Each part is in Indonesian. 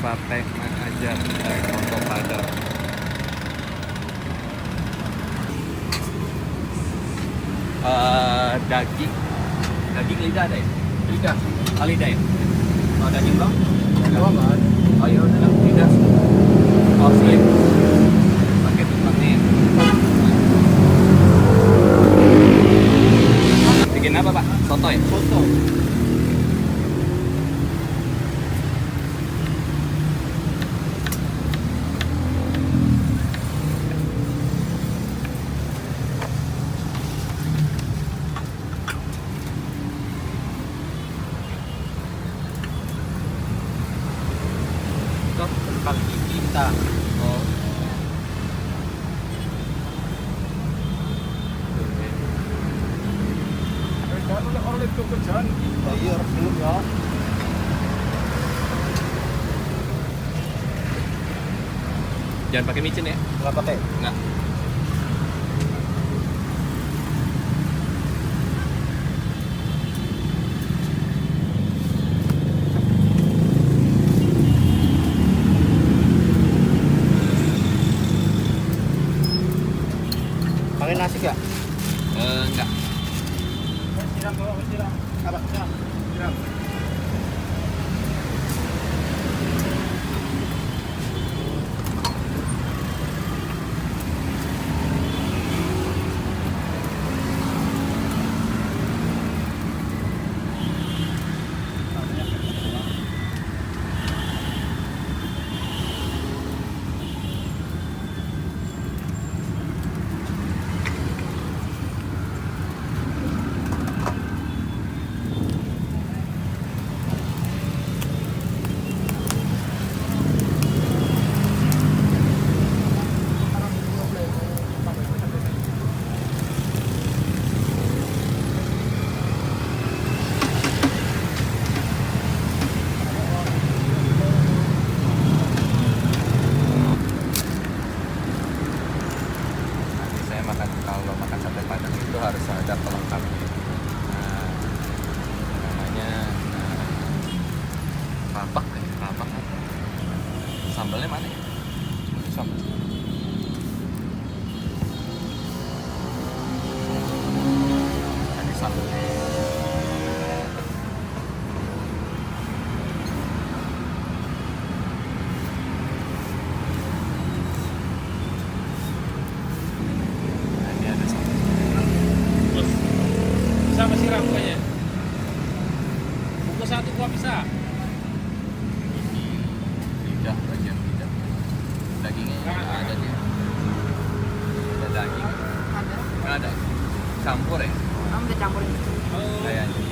sate Mang aja dari Soto Padang. Daging lidah ada ya? Lidah. Lidah ya? Oh, daging dong? Dua nggak ada. Oh ya udah lidah. Oh slip. Pakai tempatnya. Bikin apa Pak? Soto ya? Soto. Soto kali Kita. Oh. Kalau orang itu kerjaan. Iya, belum ya. Jangan pakai micin ya? Nggak pakai. Nggak. Pakai nasi nggak? Nggak. Siram, siram. Apa? Siram. Siram. Nanti saya makan, kalau makan sate Padang itu harus ada pelengkapnya. Nah, namanya rabak ya, rabak kan. Sambalnya mana ya? Sambal. Ini sambalnya. Nah, ini ada sambal. Bos, bisa masih rambutnya? Bungkus satu gua bisa. Lidah, bagian lidah. Dagingnya nggak ada dia. Ada daging. Nggak ada. Campur ya? Kamu udah campurin. Oh, Kayaknya.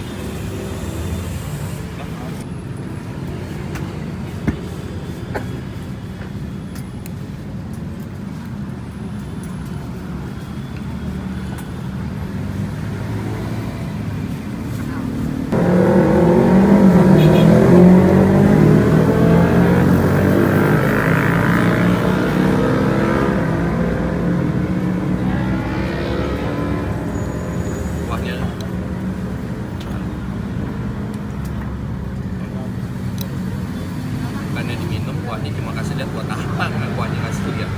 Kuahnya bukannya diminum, kuahnya cuma kasih lihat buat apa nggak kuahnya kasih lihat.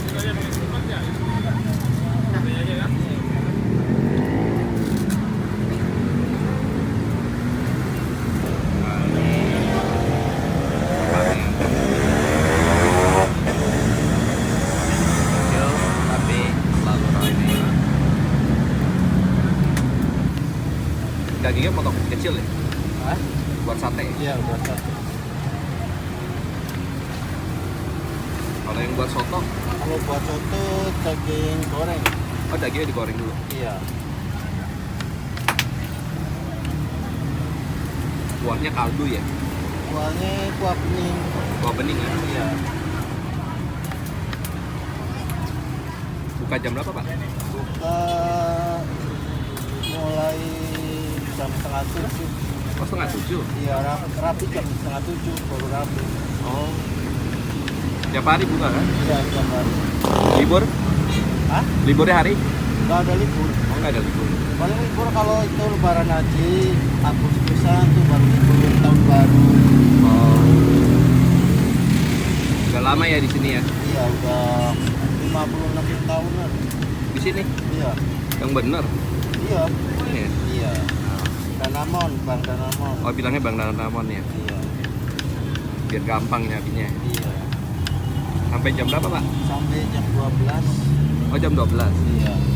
itu aja pakai kupat ya. Ini aja kan. Kecil tapi selalu ramai. Dagingnya potong kecil ya? Hah? Buat sate. Iya, buat sate. Kalau yang buat soto, Kalau buat soto daging goreng. oh dagingnya digoreng dulu. Iya. Kuahnya kaldu ya? Kuahnya kuah bening. Kuah bening ya? Iya. Buka jam berapa Pak? Buka mulai jam 6:30. Oh, 6:30. Iya, rapi jam 6:30 baru rapi. Oh. Tiap hari buka kan? Iya, tiap hari. Libur? Hah? Liburnya hari? Nggak ada libur. Oh, nggak ada libur. Paling libur kalau itu lebaran haji, Agustusan tuh baru libur tahun baru. Oh. Udah lama ya di sini ya? Iya, udah 56 tahunan. Di sini? Iya. Yang bener? Iya. Iya. Iya. Danamon, Bang Danamon. Oh, bilangnya Bang Danamon ya? Iya. Biar gampang nyarinya. Iya. Sampai jam berapa, Pak? Sampai jam 12. Oh, jam 12. Iya.